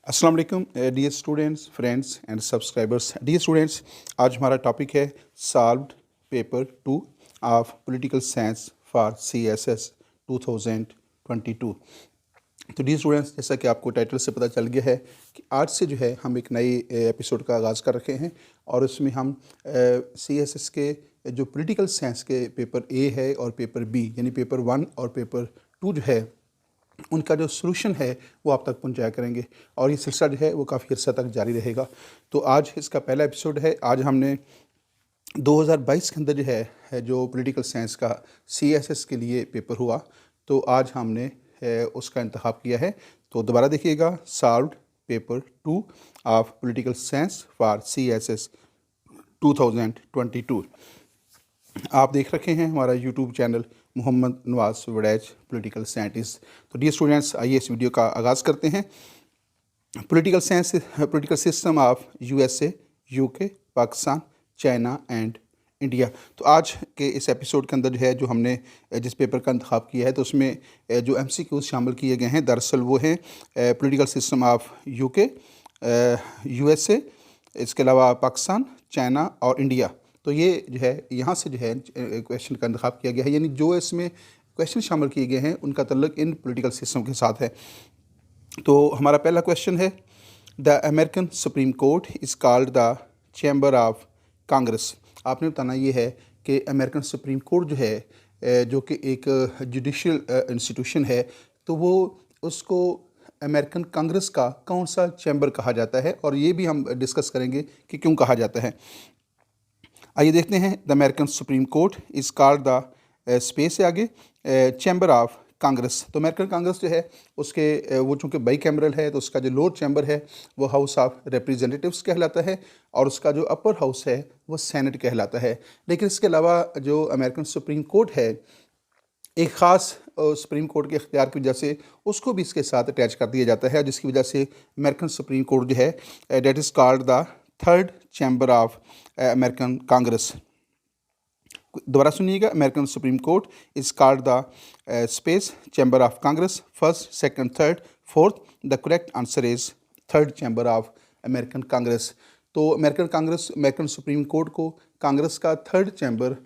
अस्सलाम वालेकुम dear students, friends and subscribers. Dear students, आज हमारा टॉपिक है solved paper 2 of political science for CSS 2022। तो डियर स्टूडेंट्स, जैसा कि आपको टाइटल से पता चल गया है कि आज से जो है हम एक नई एपिसोड का आगाज़ कर रखे हैं और उसमें हम CSS के जो पॉलिटिकल साइंस के पेपर ए है और पेपर बी यानी पेपर 1 और पेपर 2 जो है उनका जो सॉल्यूशन है वो आप तक पहुंचाया करेंगे और ये सिलसिला जो है वो काफ़ी अर्सा तक जारी रहेगा। तो आज इसका पहला एपिसोड है। आज हमने 2022 के अंदर जो है जो पॉलिटिकल साइंस का CSS के लिए पेपर हुआ, तो आज हमने उसका इंतखाब किया है। तो दोबारा देखिएगा, solved paper 2 of political science for CSS 2022। आप देख रखे हैं हमारा YouTube channel Mohammad Nawaz Waraich political scientist. तो डियर स्टूडेंट्स, आइए इस वीडियो का आगाज़ करते हैं। Political science, political system of USA, UK, Pakistan, China and India. तो आज के इस एपिसोड के अंदर जो है जो हमने जिस पेपर का इंतखाब किया है तो उसमें जो MCQs शामिल किए गए हैं दरअसल वो हैं political system of UK, USA, इसके अलावा पाकिस्तान, चाइना और इंडिया। तो ये जो है यहाँ से जो है क्वेश्चन का इंतखाब किया गया है, यानी जो इसमें क्वेश्चन शामिल किए गए हैं उनका तल्लुक इन पॉलिटिकल सिस्टम के साथ है। तो हमारा पहला क्वेश्चन है, the American supreme court is called the chamber of Congress. आपने बताना ये है कि अमेरिकन सुप्रीम कोर्ट जो है जो कि एक जुडिशल इंस्टीट्यूशन है, तो वो उसको अमेरिकन कांग्रेस का कौन सा चैम्बर कहा जाता है और ये भी हम डिस्कस करेंगे कि क्यों कहा जाता है। आइए देखते हैं, the American supreme court is called the space से आगे चैम्बर ऑफ कांग्रेस। तो अमेरिकन कांग्रेस जो है उसके वो चूँकि बाई कैमरल है तो उसका जो लोअर चैम्बर है वो हाउस ऑफ रिप्रेजेंटेटिव्स कहलाता है और उसका जो अपर हाउस है वो सेनेट कहलाता है। लेकिन इसके अलावा जो अमेरिकन सुप्रीम कोर्ट है एक ख़ास सुप्रीम कोर्ट के इख्तियार की वजह से उसको भी इसके साथ अटैच कर दिया जाता है, जिसकी वजह से अमेरिकन सुप्रीम कोर्ट जो है that is called the third chamber of American Congress. दोबारा सुनिएगा, American supreme court is called the space chamber of Congress, first, second, third, fourth. The correct answer is third chamber of American Congress. तो American supreme court को कांग्रेस का third chamber,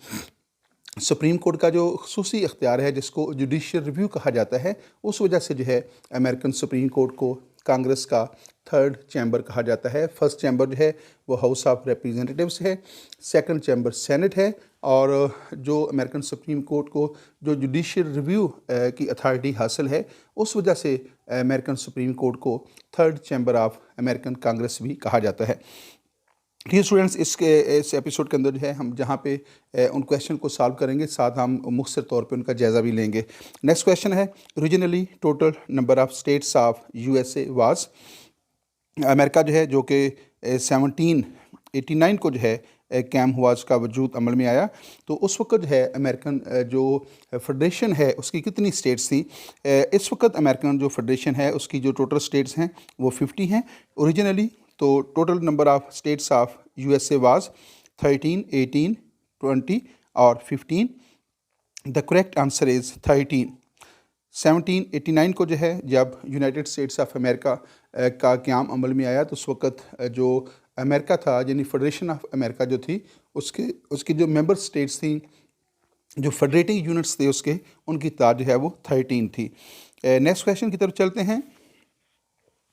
supreme court का जो खुसूसी इख्तियार है जिसको जुडिशियल रिव्यू कहा जाता है, उस वजह से जो है अमेरिकन सुप्रीम कोर्ट को कांग्रेस का थर्ड चैम्बर कहा जाता है। फर्स्ट चैम्बर जो है वो हाउस ऑफ रिप्रेजेंटेटिव्स है, सेकंड चैम्बर सेनेट है और जो अमेरिकन सुप्रीम कोर्ट को जो जुडिशियल रिव्यू की अथॉरिटी हासिल है उस वजह से अमेरिकन सुप्रीम कोर्ट को third chamber of American Congress भी कहा जाता है। डियर स्टूडेंट्स, इस एपिसोड के अंदर जो है हम जहाँ पे उन क्वेश्चन को सॉल्व करेंगे, साथ हम मुख्तसर तौर पे उनका जायज़ा भी लेंगे। नेक्स्ट क्वेश्चन है, regionally total number of states of USA was. America जो है जो कि 1789 को जो है कैम हुआ, उसका वजूद अमल में आया, तो उस वक्त जो है अमेरिकन जो फेडरेशन है उसकी कितनी स्टेट्स थी। इस वक्त अमेरिकन जो फेडरेशन है उसकी जो टोटल स्टेट्स हैं वो 50 हैं ओरिजिनली। तो total number of states of USA was 13, 18, 20 और 15। The correct answer is 13। 1789 को जो है जब यूनाइटेड स्टेट्स ऑफ अमेरिका का क़याम अमल में आया तो उस वक्त जो अमेरिका था यानी फेडरेशन ऑफ अमेरिका जो थी उसकी जो मेंबर स्टेट्स थी, जो फेडरेटिंग यूनिट्स थे उसके, उनकी तादाद जो है वो 13 थी। नेक्स्ट क्वेश्चन की तरफ चलते हैं।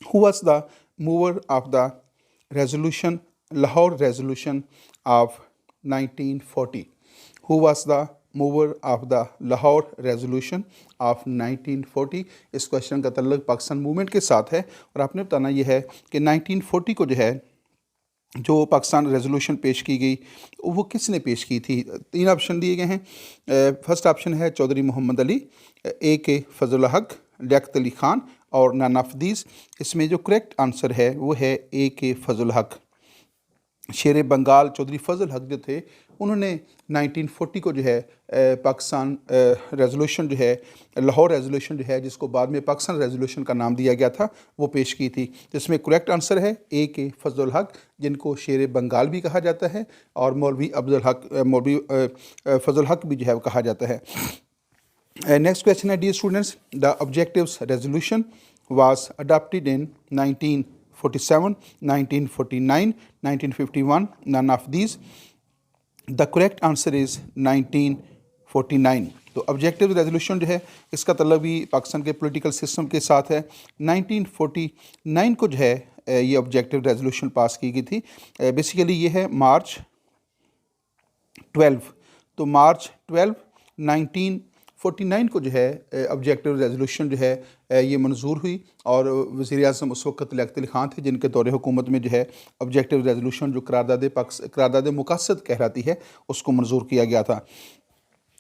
Who was the mover of the resolution, Lahore resolution of 1940। Who was the mover of the Lahore resolution of 1940। इस क्वेश्चन का तल्लुक पाकिस्तान मूवमेंट के साथ है और आपने बताना यह है कि 1940 को जो है जो पाकिस्तान रेजोल्यूशन पेश की गई वो किसने पेश की थी। 3 ऑप्शन दिए गए हैं। फर्स्ट ऑप्शन है चौधरी मोहम्मद अली, AK फजल हक, लियाकत अली ख़ान और नाना फदीस। इसमें जो करेक्ट आंसर है वो है AK फजल हक। शेर बंगाल चौधरी फजल हक जो थे उन्होंने 1940 को जो है पाकिस्तान रेजोल्यूशन जो है, लाहौर रेजोल्यूशन जो है जिसको बाद में पाकिस्तान रेजोल्यूशन का नाम दिया गया था, वो पेश की थी। तो इसमें करेक्ट आंसर है AK फजल हक, जिनको शेर बंगाल भी कहा जाता है और मौलवी फजल हक भी जो है कहा जाता है। नेक्स्ट क्वेश्चन है, dear students, the objectives resolution was adopted in 19 1947, 1949, 1951, none of these. The correct answer is 1949. तो ऑब्जेक्टिव रेजोल्यूशन जो है इसका तल्लुक भी पाकिस्तान के पॉलिटिकल सिस्टम के साथ है। 1949 को जो है ये ऑब्जेक्टिव रेजोल्यूशन पास की गई थी। बेसिकली ये है मार्च 12, तो मार्च 12 1949 को जो है ऑब्जेक्टिव रेजोल्यूशन जो है ये मंजूर हुई, और वज़ीर-ए-आज़म उस वक्त लियाक़त अली ख़ान थे जिनके दौरे हुकूमत में जो है ऑब्जेक्टिव रेजोल्यूशन जो करारदाद मुक़ासद कहलाती है उसको मंजूर किया गया था।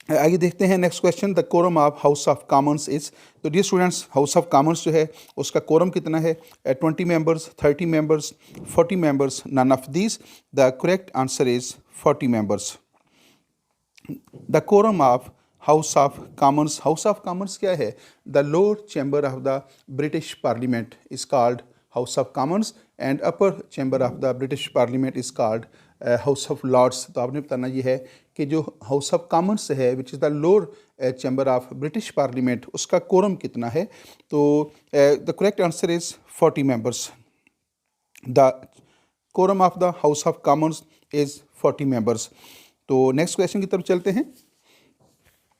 आइए देखते हैं next question. The quorum of House of Commons is, तो dear students House of Commons जो है उसका कोरम कितना है? 20 members, 30 members, 40 members, none of these. The correct answer is 40 members. The quorum of House of Commons, House of Commons क्या है? The lower chamber of the British Parliament is called House of Commons and upper chamber of the British Parliament is called House of Lords. तो आपने बताना ये है कि जो house of Commons है which is the lower chamber of British parliament उसका quorum कितना है? तो the correct answer is 40 members. The quorum of the House of Commons is 40 members. तो नेक्स्ट क्वेश्चन की तरफ चलते हैं।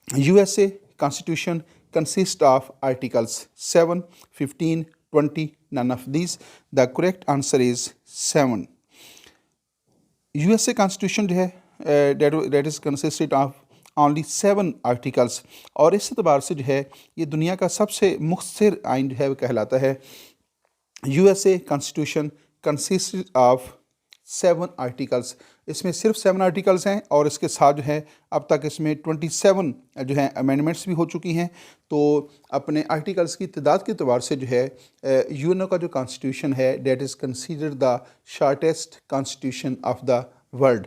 USA Constitution consists of articles 7, 15, 20, none of these. The correct answer is 7. USA Constitution जो है that is consisted of only 7 articles, और इस एतबार से जो है ये दुनिया का सबसे मुख्तसर आइन जो है वो कहलाता है। USA Constitution consists of 7 articles, इसमें सिर्फ 7 आर्टिकल्स हैं, और इसके साथ जो है अब तक इसमें 27 जो है अमेंडमेंट्स भी हो चुकी हैं। तो अपने आर्टिकल्स की तादाद के अतबार से जो है यूएनओ का जो कॉन्स्टिट्यूशन है that is considered the shortest constitution of the world.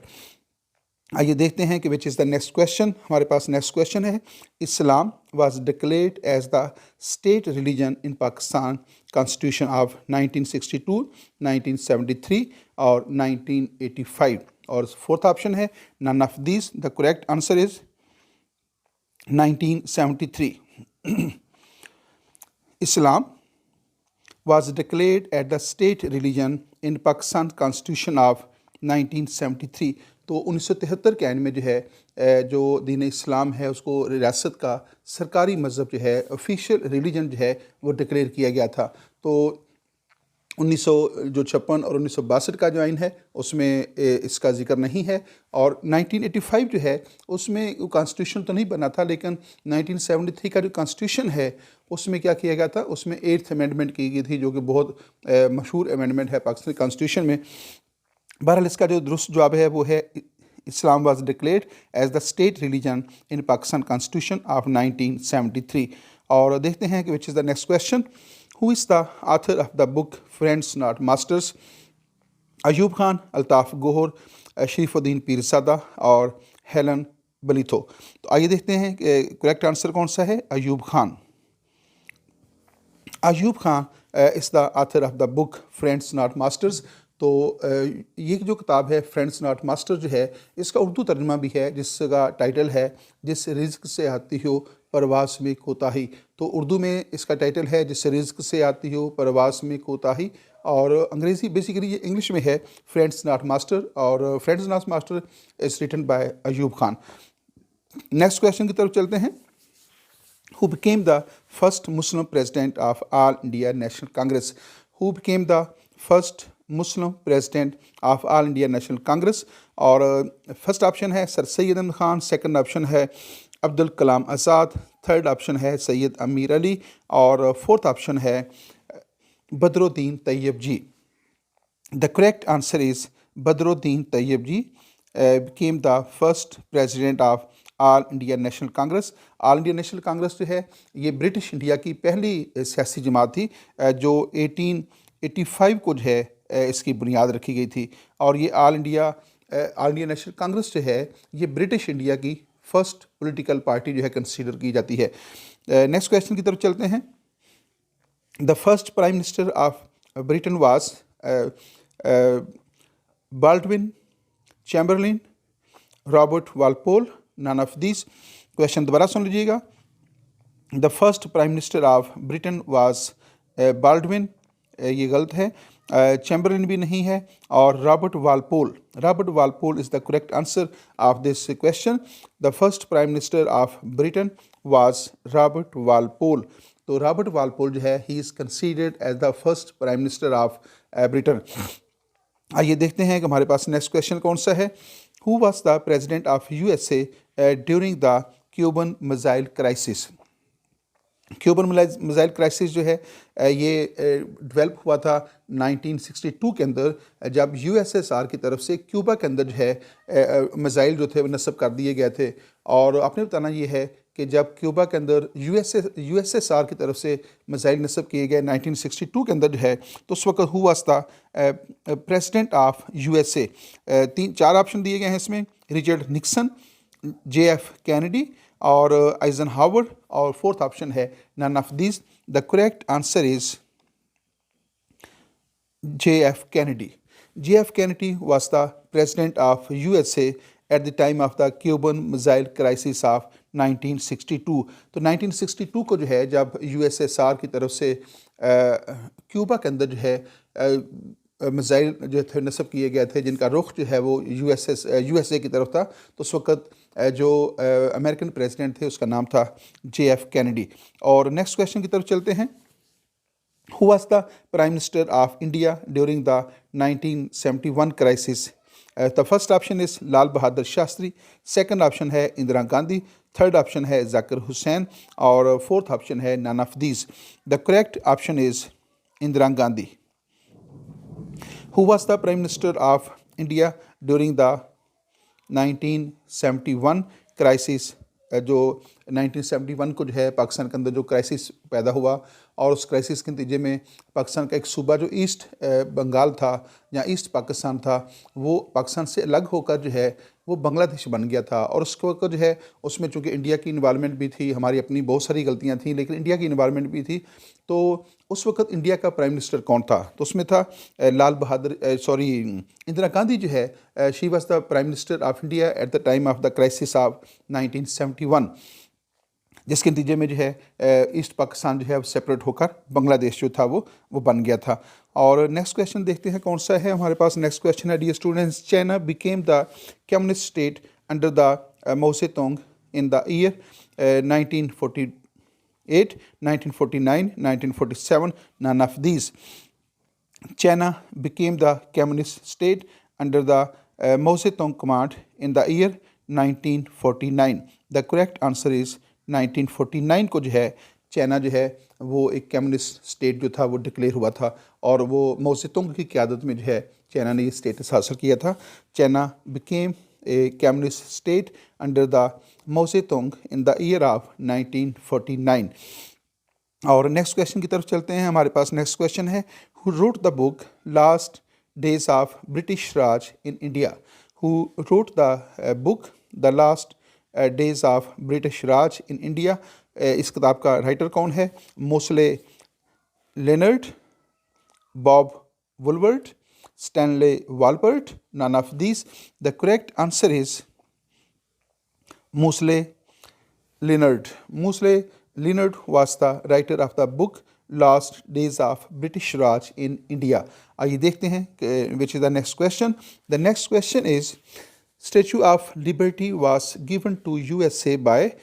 आइए देखते हैं कि which is the next question. हमारे पास नेक्स्ट क्वेश्चन है, Islam was declared as the state religion in Pakistan constitution of 1962, 1973 और 1985, और फोर्थ ऑप्शन है none of this. The correct answer is 1973। Islam was declared as the state religion in Pakistan Constitution of 1973। तो 1973 के आइन में जो है जो दीन इस्लाम है उसको रियासत का सरकारी मज़हब जो है ऑफिशियल रिलीजन जो है वो डिक्लेयर किया गया था। तो 1956 और 1962 का जो आइन है उसमें इसका जिक्र नहीं है, और 1985 जो है उसमें कॉन्स्टिट्यूशन तो नहीं बना था, लेकिन 1973 का जो कॉन्स्टिट्यूशन है उसमें क्या किया गया था, उसमें 8th अमेंडमेंट की गई थी जो कि बहुत मशहूर अमेंडमेंट है पाकिस्तानी कॉन्स्टिट्यूशन में। बहरहाल इसका जो दुरुस्त जवाब है वो है Islam was declared as the state religion in Pakistan constitution of 1973। और देखते हैं कि which is the next question. Who is the author of the book friends not masters? Ayub Khan, Altaf Gohar, Sharifuddin Pirzada और हेलन बलीथो। तो आइए देखते हैं करेक्ट आंसर कौन सा है। Ayub Khan. Ayub Khan is the author of the book friends not masters. तो ये जो किताब है फ्रेंड्स नॉट मास्टर जो है इसका उर्दू तर्जुमा भी है जिसका टाइटल है जिस रिज़्क़ से आती हो परवास में कोताही। तो उर्दू में इसका टाइटल है जिस रिज़्क़ से आती हो परवास में कोताही, और अंग्रेज़ी बेसिकली ये इंग्लिश में है फ्रेंड्स नॉट मास्टर, और friends not master is written by Ayub Khan. Next question की तरफ चलते हैं। Who became the first Muslim president of All India National Congress? Who became the first Muslim president of All India National Congress? और first option है sir Syed Ahmad Khan, second option है Abdul Kalam Azad, third option है सैयद अमीर अली, और fourth option है बदरुद्दीन तैयब जी। The correct answer is Badruddin Tyab ji became the first president of All India National Congress. All India National Congress जो है ये British India की पहली सियासी जमात थी जो 1885 को जो है इसकी बुनियाद रखी गई थी, और ये ऑल इंडिया नेशनल कांग्रेस जो है ये ब्रिटिश इंडिया की फर्स्ट पॉलिटिकल पार्टी जो है कंसीडर की जाती है। नेक्स्ट क्वेश्चन की तरफ चलते हैं। The first prime minister of Britain was Baldwin, Chamberlain, Robert Walpole, none of this. Question दोबारा सुन लीजिएगा। The first prime minister of Britain was Baldwin, ये गलत है। चैम्बरलिन भी नहीं है, और Robert Walpole is the correct answer of this question. The first prime minister of Britain was Robert Walpole. तो रॉबर्ट वालपोल जो है, he is considered as the first prime minister of Britain. आइए देखते हैं कि हमारे पास नेक्स्ट क्वेश्चन कौन सा है। Who was the president of USA during the Cuban missile crisis. Cuban missile crisis जो है ये डेवलप हुआ था 1962 के अंदर, जब यूएसएसआर की तरफ से क्यूबा के अंदर जो है मिसाइल जो थे वो नस्ब कर दिए गए थे। और आपने बताना ये है कि जब क्यूबा के अंदर यूएसएसआर की तरफ से मिसाइल नस्ब किए गए 1962 के अंदर जो है, तो उस वक्त हुआ था प्रेसिडेंट ऑफ यूएसए। चार ऑप्शन दिए गए हैं इसमें, रिचर्ड निक्सन, JF कैनेडी और आइजनहावर, और फोर्थ ऑप्शन है none of this. The correct answer is JF Kennedy. JF Kennedy was the president of USA at the time of the Cuban missile crisis of 1962। तो 1962 को जो है, जब USSR की तरफ से क्यूबा के अंदर जो है मिसाइल जो थे नस्ब किए गए थे, जिनका रुख जो है वो USA की तरफ था, तो उस वक्त जो अमेरिकन प्रेसिडेंट थे उसका नाम था JF कैनेडी। और नेक्स्ट क्वेश्चन की तरफ चलते हैं। Who was the prime minister of India during the 1971 crisis. The first option is Lal Bahadur Shastri, second option है इंदिरा गांधी, थर्ड ऑप्शन है जाकिर हुसैन, और फोर्थ ऑप्शन है none of these. The correct option is Indira Gandhi. Who was the Prime Minister of India during the 1971 crisis. जो 1971 को जो है पाकिस्तान के अंदर जो क्राइसिस पैदा हुआ, और उस क्राइसिस के नतीजे में पाकिस्तान का एक सूबा जो ईस्ट बंगाल था या ईस्ट पाकिस्तान था, वो पाकिस्तान से अलग होकर जो है वो बांग्लादेश बन गया था। और उसके वक्त जो है उसमें चूँकि इंडिया की इन्वायरमेंट भी थी, हमारी अपनी बहुत सारी गलतियाँ थी, लेकिन इंडिया की इन्वायरमेंट भी थी। तो उस वक्त इंडिया का प्राइम मिनिस्टर कौन था, तो उसमें था इंदिरा गांधी जो है, she was the prime minister of India at the time of the crisis of 1971, जिसके नतीजे में जो है ईस्ट पाकिस्तान जो है सेपरेट होकर बांग्लादेश जो था वो बन गया था। और नेक्स्ट क्वेश्चन देखते हैं कौन सा है हमारे पास। नेक्स्ट क्वेश्चन है, dear students, China became the communist state under the Mao Tsetung in the year 1948, 1949, 1947, none of these. China became the communist state under the Mao Zedong command in the year 1949. The correct answer is 1949 को जो है China जो है वो एक communist state जो था वो डिक्लेयर हुआ था, और वो माओ सेतुंग की क़यादत में जो है चाइना ने ये स्टेटस हासिल किया था। China became a communist state under the Mao Tsetung in the year of 1949। और नेक्स्ट क्वेश्चन की तरफ चलते हैं। हमारे पास नेक्स्ट क्वेश्चन है, who wrote the book last days of British Raj in India. Who wrote the book the last days of British Raj in India. इस किताब का राइटर कौन है? Mosley Leonard, Bob Wolvert, Stanley Wolpert, none of these. The correct answer is Mosley Leonard. Mosley Leonard was the writer of the book Last Days of British Raj in India. आइए देखते हैं which is the next question. The next question is, Statue of Liberty was given to USA by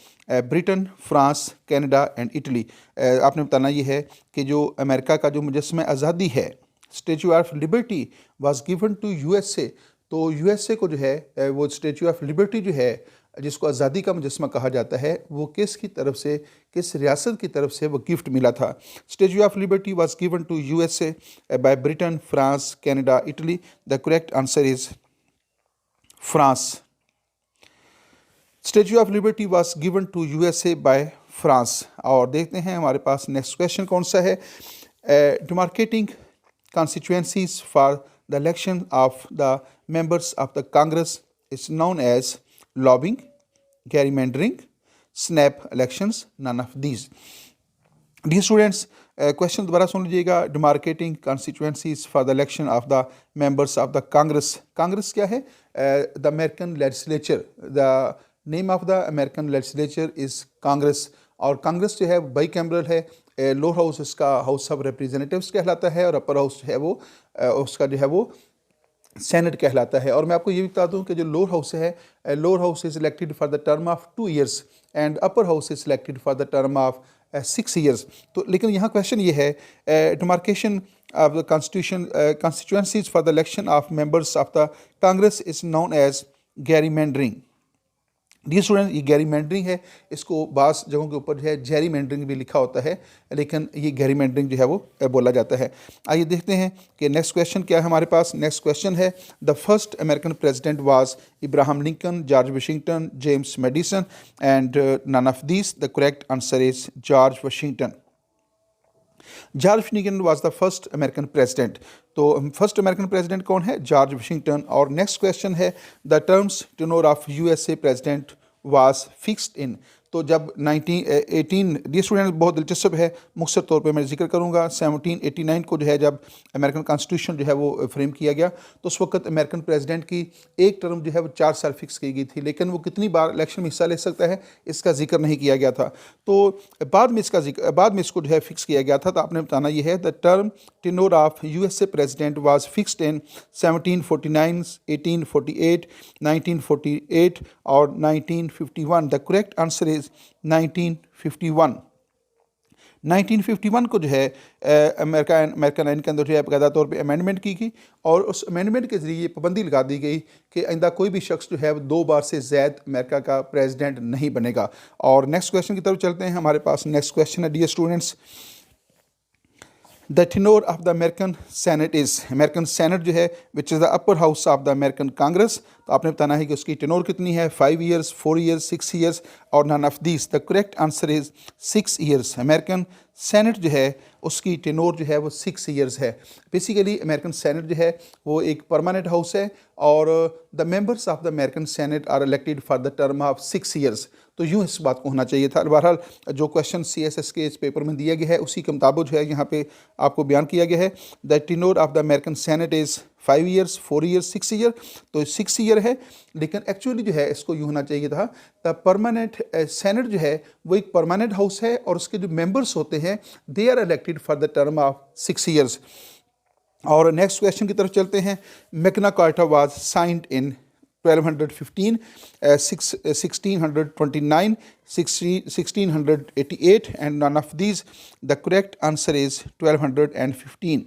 Britain, France, Canada and Italy. आपने बताना ये है कि जो America का जो मुजस्समा आज़ादी है, Statue of Liberty was given to USA. तो USA को जो है वो Statue of Liberty जो है, जिसको आज़ादी का मुजस्समा कहा जाता है, वो किसकी तरफ से, किस रियासत की तरफ से वो गिफ्ट मिला था? Statue of Liberty was given to USA by Britain, France, Canada, Italy. The correct answer is France. Statue of Liberty was given to USA by France. और देखते हैं हमारे पास नेक्स्ट क्वेश्चन कौन सा है। Demarcating constituencies for the election of the members of the Congress is known as lobbying, gerrymandering, snap elections, none of these. Dear students, question दोबारा सुन लीजिएगा। Demarcating constituencies for the election of the members of the Congress. Congress क्या है? The American legislature. The name of the American legislature is Congress. और Congress जो है bicameral है, lower house इसका हाउस ऑफ रिप्रेजेंटेटिव्स कहलाता है और अपर हाउस है वो उसका जो है वो सेनेट कहलाता है। और मैं आपको ये भी बता दूं कि जो लोअर हाउस है, lower house is elected for the term of 2 years and upper house is elected for the term of 6 years. तो लेकिन यहाँ क्वेश्चन ये है, demarcation of the constituencies for the election of members of the Congress is known as gerrymandering। Dear student, ये गैरीमेंडरिंग है, इसको बास जगहों के ऊपर जो है जेरीमेंडरिंग भी लिखा होता है, लेकिन ये गैरीमेंडरिंग जो है वो बोला जाता है। आइए देखते हैं कि नेक्स्ट क्वेश्चन क्या है हमारे पास। नेक्स्ट क्वेश्चन है, the first American president was Abraham Lincoln, George Washington, James Madison and none of this. The correct answer is George Washington. George Washington was the first American president. तो first American president कौन है? George Washington. और next question है, the terms tenure of USA president was fixed in. तो जब 1918, dear student बहुत दिलचस्प है, मुख्तर तौर पे मैं जिक्र करूँगा, 1789 को जो है जब अमेरिकन कॉन्स्टिट्यूशन जो है वो फ्रेम किया गया, तो उस वक्त अमेरिकन प्रेसिडेंट की एक टर्म जो है वो 4 साल फिक्स की गई थी, लेकिन वो कितनी बार इलेक्शन में हिस्सा ले सकता है इसका जिक्र नहीं किया गया था। तो बाद में इसको जो है फिक्स किया गया था। तो आपने बताना ये है, the term tenure of USA president was fixed इन 1749, 1848, 1948 और 1951। The correct answer is 1951। 1951 को जो है अमेरिकन आइन के अंदर जो है बाकायदा तौर पे अमेंडमेंट की गई और उस अमेंडमेंट के ज़रिए पाबंदी लगा दी गई कि आइंदा कोई भी शख्स जो है 2 बार से ज़्यादा अमेरिका का प्रेसिडेंट नहीं बनेगा। और नेक्स्ट क्वेश्चन की तरफ चलते हैं। हमारे पास नेक्स्ट क्वेश्चन है, dear students, the tenure of the American Senate is. American Senate जो है which is the upper house of the American Congress. तो आपने बताना है कि उसकी टेन्योर कितनी है, 5 ईयर्स, 4 ईयर्स, 6 ईयर्स और none of this. The correct answer is 6 years. American Senate जो है उसकी टेन्योर जो है वो 6 ईयर्स है। बेसिकली अमेरिकन सेनेट जो है वो एक परमानेंट हाउस है और the members of the American Senate are elected for the term of 6 years. तो यूँ इस बात को होना चाहिए था। बहरहाल जो क्वेश्चन CSS के इस पेपर में दिया गया है उसी के मुताबिक जो है यहाँ पे आपको बयान किया गया है। The tenure of the American Senate is 5 years, 4 years, 6 year. तो 6 ईयर है, लेकिन एक्चुअली जो है इसको यूँ होना चाहिए था, द परमानेंट सेनेट जो है वो एक परमानेंट हाउस है और उसके जो मेंबर्स होते हैं they are elected for the term of 6 years. और नेक्स्ट क्वेश्चन की तरफ चलते हैं। Magna Carta was signed in 1215, 1629, 1688 and none of these. The correct answer is 1215।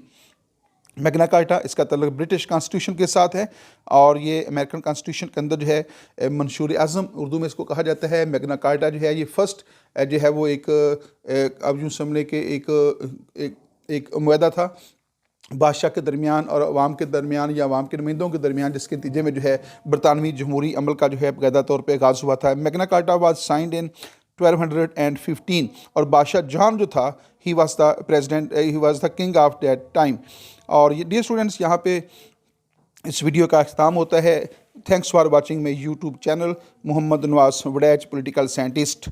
Magna carta इसका तल्लुक ब्रिटिश कॉन्स्टिट्यूशन के साथ है और ये अमेरिकन कॉन्स्टिट्यूशन के अंदर जो है मंशूर आज़म उर्दू में इसको कहा जाता है। मैग्ना कार्टा जो है ये फर्स्ट जो है वो एक अब यूँ समझने के एक मुआहदा था बादशाह के दरमियान और अवाम के दरमियान या अवाम के नुमाइंदों के दरमियान, जिसके नतीजे में जो है बरतानवी जमहूरी अमल का जो है बाकायदा तौर पे आगाज़ हुआ था। Magna Carta was signed in 1215 और बादशाह जॉन जो था he was the president, he was the king of that time. और ये डियर स्टूडेंट्स यहाँ पे इस वीडियो का अख्ताम होता है। Thanks for watching my YouTube channel Mohammad Nawaz Waraich political scientist.